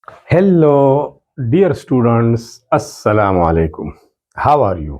Hello, dear students. Assalamu alaikum. How are you?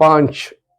5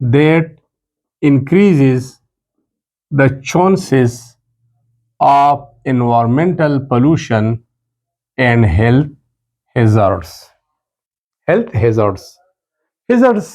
that increases the chances of environmental pollution and health hazards. Health hazards. Hazards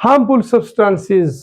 Harmful substances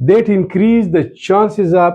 that increase the chances of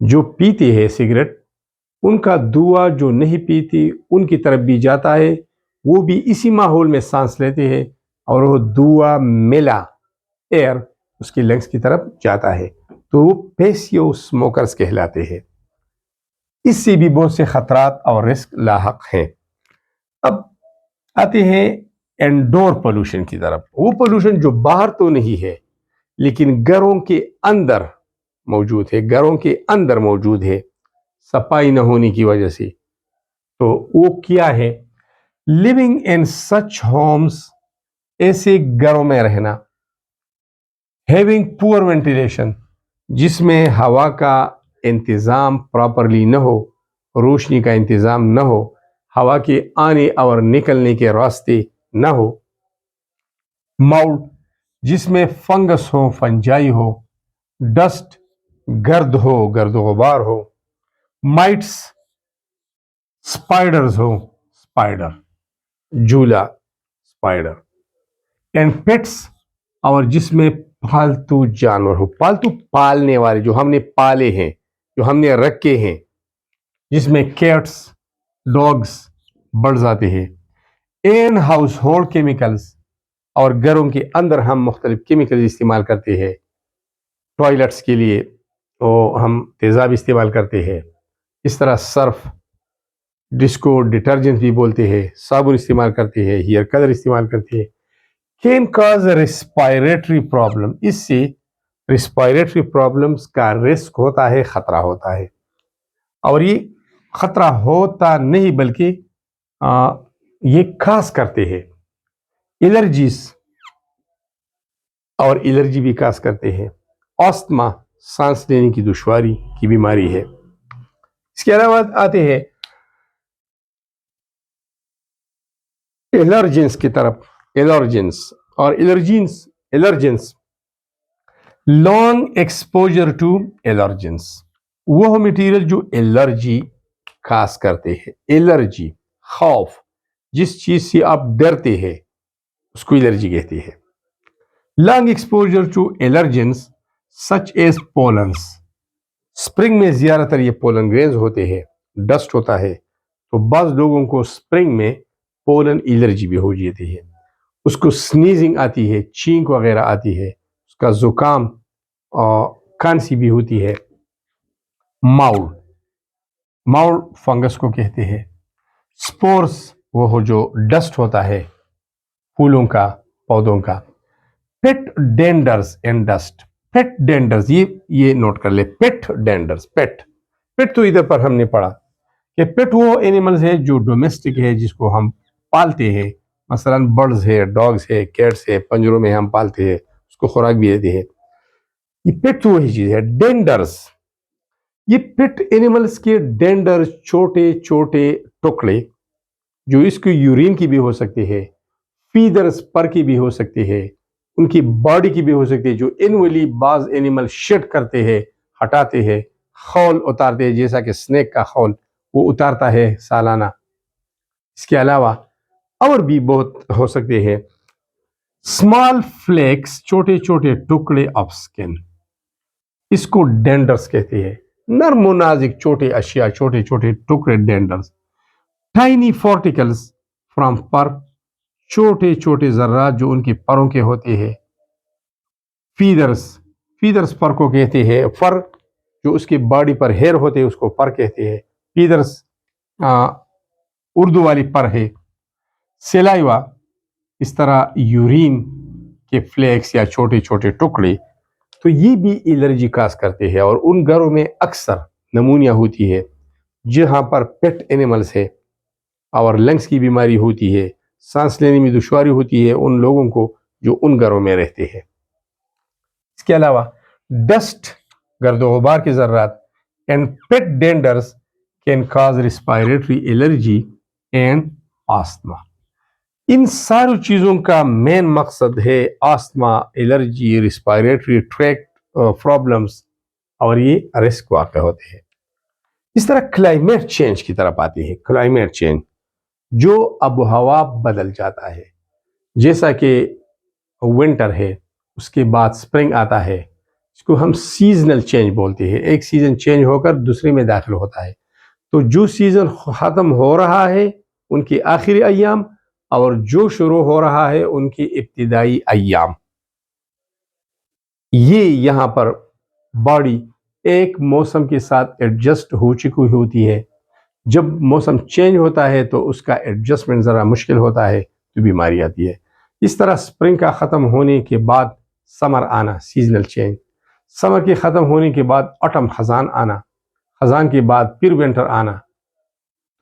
جو پیتے ہیں cigarette ان کا دھواں جو نہیں پیتی ان کی طرف بھی جاتا ہے، وہ بھی اسی ماحول میں سانس لیتے ہیں اور وہ دھواں ملا ایئر اس کی لنگس کی طرف جاتا ہے، تو وہ پیسیو اسموکرز کہلاتے ہیں۔ اس سے بھی بہت سے خطرات اور رسک لاحق ہیں۔ اب آتے ہیں انڈور پولوشن کی طرف۔ وہ پولوشن جو باہر تو نہیں ہے لیکن گھروں کے اندر موجود ہے، گھروں کے اندر موجود ہے صفائی نہ ہونے کی وجہ سے۔ تو وہ کیا ہے؟ لیونگ ان سچ ہومز، ایسے گھروں میں رہنا، ہیونگ پور وینٹیلیشن، جس میں ہوا کا انتظام پراپرلی نہ ہو، روشنی کا انتظام نہ ہو، ہوا کے آنے اور نکلنے کے راستے نہ ہو، ماؤلڈ، جس میں فنگس ہو، فنجائی ہو، ڈسٹ، گرد ہو، گرد و غبار ہو، مائٹس، اسپائڈرز ہو، اسپائڈر، جھولا، اسپائڈر، اینڈ پیٹس، اور جس میں پالتو جانور ہو، پالتو پالنے والے جو ہم نے پالے ہیں، جو ہم نے رکھے ہیں، جس میں کیٹس، ڈاگس، برڈز آتے ہیں، ان ہاؤس ہولڈ کیمیکلز، اور گھروں کے اندر ہم مختلف کیمیکل استعمال کرتے ہیں، ٹوائلٹس کے لیے ہم تیزاب استعمال کرتے ہیں، اس طرح سرف، ڈسکو ڈٹرجنٹ بھی بولتے ہیں، صابن استعمال کرتے ہیں، ہیئر کلر استعمال کرتے ہیں، کین کاز ریسپائریٹری پرابلم، اس سے ریسپائریٹری پرابلمس کا رسک ہوتا ہے، خطرہ ہوتا ہے، اور یہ خطرہ ہوتا نہیں بلکہ یہ کاز کرتے ہیں الرجیز، اور الرجی بھی کاز کرتے ہیں، آستما، سانس لینے کی دشواری کی بیماری ہے۔ اس کے علاوہ آتے ہیں الرجنس کی طرف، الرجنس اور الرجنس، لانگ ایکسپوجر ٹو الرجنس، وہ مٹیریل جو الرجی کاز کرتے ہیں، الرجی، خوف، جس چیز سے آپ ڈرتے ہیں اس کو الرجی کہتے ہیں۔ Long exposure to allergens such as pollens, spring میں زیادہ تر یہ پولن گرینز ہوتے ہیں، ڈسٹ ہوتا ہے، تو بعض لوگوں کو اسپرنگ میں پولن الرجی بھی ہو جاتی ہے، اس کو سنیزنگ آتی ہے، چھینک وغیرہ آتی ہے، اس کا زکام اور کھانسی بھی ہوتی ہے۔ ماؤلڈ فنگس کو کہتے ہیں۔ سپورس، وہ جو ڈسٹ ہوتا ہے پھولوں کا، پودوں کا۔ پیٹ ڈینڈرز اینڈ ڈسٹ، پیٹ ڈینڈرز، یہ نوٹ کر لے، پیٹ ڈینڈرز، پیٹ تو ادھر پر ہم نے پڑھا کہ پیٹ وہ اینیملز ہے جو ڈومیسٹک ہے، جس کو ہم پالتے ہیں، مثلا برڈز ہے، ڈاگز ہے، کیٹس ہے، پنجروں میں ہم پالتے ہیں، اس کو خوراک بھی دیتے ہیں، یہ پیٹ تو وہی چیز ہے۔ ڈینڈرز، یہ پیٹ اینیملز کے ڈینڈر، چھوٹے چھوٹے ٹکڑے جو اس کی یورین کی بھی ہو سکتے ہیں، فیدرز پر کی بھی ہو سکتے ہیں، ان کی باڈی کی بھی ہو سکتی ہے، جو انویلی بعض اینیمل شیڈ کرتے ہیں، ہٹاتے ہیں، خول اتارتے ہیں، جیسا کہ سنیک کا خول وہ اتارتا ہے سالانہ۔ اس کے علاوہ اور بھی بہت ہو سکتے ہیں۔ اسمال فلیکس، چھوٹے چھوٹے ٹکڑے آف سکن، اس کو ڈینڈرز کہتے ہیں۔ نرم و نازک چھوٹے اشیاء، چھوٹے چھوٹے ٹکڑے، ڈینڈرز۔ ٹائنی فارٹیکلز فرام پر، چھوٹے چھوٹے ذرات جو ان کے پروں کے ہوتے ہیں۔ فیدرز پر کو کہتے ہیں، فر جو اس کی باڈی پر ہیئر ہوتے ہیں اس کو پر کہتے ہیں، فیدرز اردو والی پر ہے۔ سیلائیوا، اس طرح یورین کے فلیکس یا چھوٹے چھوٹے ٹکڑے، تو یہ بھی الرجی کاز کرتے ہیں، اور ان گھروں میں اکثر نمونیا ہوتی ہے جہاں پر پیٹ اینیملز ہے، اور لنگس کی بیماری ہوتی ہے، سانس لینے میں دشواری ہوتی ہے ان لوگوں کو جو ان گھروں میں رہتے ہیں۔ اس کے علاوہ ڈسٹ، گرد و غبار کے ذرات، and pet danders can cause respiratory allergy and asthma. ان ساری چیزوں کا مین مقصد ہے asthma, allergy, respiratory tract problems, اور یہ رسک واقع ہوتے ہیں۔ اس طرح کلائمیٹ چینج کی طرف آتے ہیں۔ کلائمیٹ چینج، جو آب و ہوا بدل جاتا ہے، جیسا کہ ونٹر ہے، اس کے بعد سپرنگ آتا ہے، اس کو ہم سیزنل چینج بولتے ہیں. ایک سیزن چینج ہو کر دوسرے میں داخل ہوتا ہے. تو جو سیزن ختم ہو رہا ہے ان کے آخری ایام اور جو شروع ہو رہا ہے ان کی ابتدائی ایام، یہ یہاں پر باڈی ایک موسم کے ساتھ ایڈجسٹ ہو چکی ہوتی ہے. جب موسم چینج ہوتا ہے تو اس کا ایڈجسٹمنٹ ذرا مشکل ہوتا ہے تو بیماری آتی ہے. اس طرح سپرنگ کا ختم ہونے کے بعد سمر آنا، سیزنل چینج. سمر کے ختم ہونے کے بعد آٹم، خزان آنا. خزان کے بعد پھر ونٹر آنا.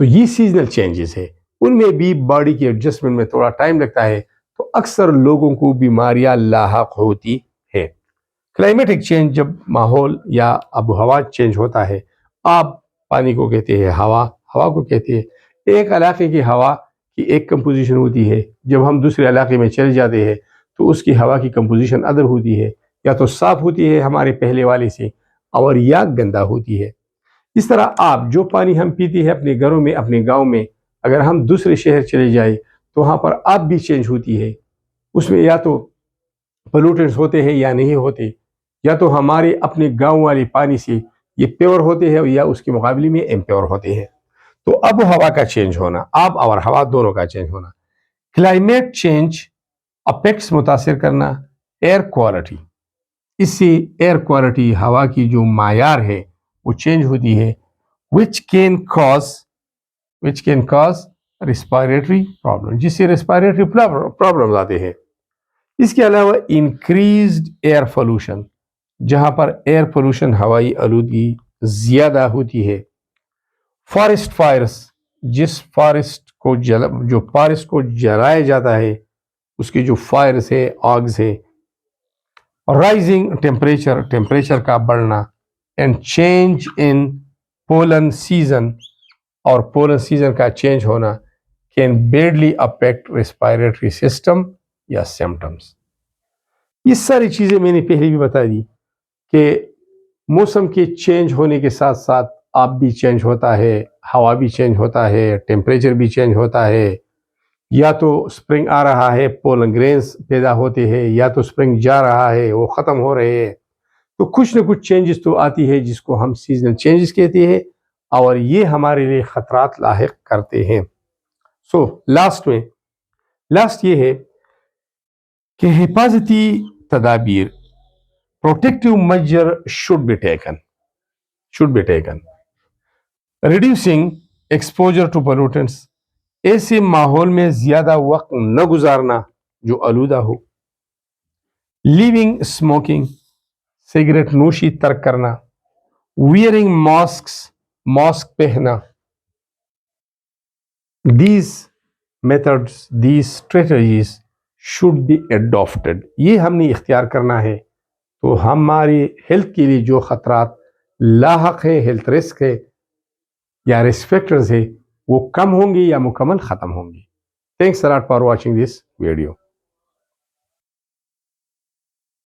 تو یہ سیزنل چینجز ہے. ان میں بھی باڈی کے ایڈجسٹمنٹ میں تھوڑا ٹائم لگتا ہے تو اکثر لوگوں کو بیماریاں لاحق ہوتی ہے. کلائمیٹک چینج، جب ماحول یا آب و ہوا چینج ہوتا ہے، آب پانی کو کہتے ہیں، ہوا کو کہتے ہیں. ایک علاقے کی ہوا کی ایک کمپوزیشن ہوتی ہے، جب ہم دوسرے علاقے میں چلے جاتے ہیں تو اس کی ہوا کی کمپوزیشن ادر ہوتی ہے، یا تو صاف ہوتی ہے ہمارے پہلے والے سے اور یا گندا ہوتی ہے. اس طرح آپ جو پانی ہم پیتے ہیں اپنے گھروں میں، اپنے گاؤں میں، اگر ہم دوسرے شہر چلے جائیں تو وہاں پر آب بھی چینج ہوتی ہے. اس میں یا تو پولوٹنٹس ہوتے ہیں یا نہیں ہوتے، یا تو ہمارے اپنے گاؤں والے پانی سے یہ پیور ہوتے ہیں یا اس کے مقابلے میں امپیور ہوتے ہیں. تو آب و ہوا کا چینج ہونا، آب اور ہوا دونوں کا چینج ہونا. کلائمیٹ چینج اپیکٹس متاثر کرنا ایئر کوالٹی. اس سے ایئر کوالٹی، ہوا کی جو معیار ہے وہ چینج ہوتی ہے. which can cause respiratory problem، جس سے ریسپائریٹری پرابلم آتے ہیں. اس کے علاوہ انکریزڈ ایئر پولوشن، جہاں پر ایئر پولوشن، ہوائی آلودگی زیادہ ہوتی ہے. فارسٹ فائرس، جس فارسٹ کو جلایا جاتا ہے اس کے جو فائرس ہے، آگز ہے. رائزنگ ٹیمپریچر کا بڑھنا. And change in pollen season, اور پولن سیزن کا چینج ہونا can badly affect respiratory system یا سمٹمس. یہ ساری چیزیں میں نے پہلے بھی بتا دی کہ موسم کے چینج ہونے کے ساتھ ساتھ آب بھی چینج ہوتا ہے، ہوا بھی چینج ہوتا ہے، ٹیمپریچر بھی چینج ہوتا ہے. یا تو سپرنگ آ رہا ہے، پولن گرینز پیدا ہوتے ہیں، یا تو سپرنگ جا رہا ہے، وہ ختم ہو رہے ہیں. تو کچھ نہ کچھ چینجز تو آتی ہے جس کو ہم سیزنل چینجز کہتے ہیں، اور یہ ہمارے لیے خطرات لاحق کرتے ہیں. لاسٹ یہ ہے کہ حفاظتی تدابیر، protective measure should be taken. Reducing exposure to pollutants، ایسے ماحول میں زیادہ وقت نہ گزارنا جو آلودہ ہو. لیونگ اسموکنگ، سگریٹ نوشی ترک کرنا. ویئرنگ ماسک پہنا. These methods, these strategies should be adopted، یہ ہم نے اختیار کرنا ہے تو ہماری ہیلتھ کے لیے جو خطرات لاحق ہے، ہیلتھ رسک ہے یا رسک فیکٹرز ہے، وہ کم ہوں گے یا مکمل ختم ہوں گے. Thanks a lot for watching this video.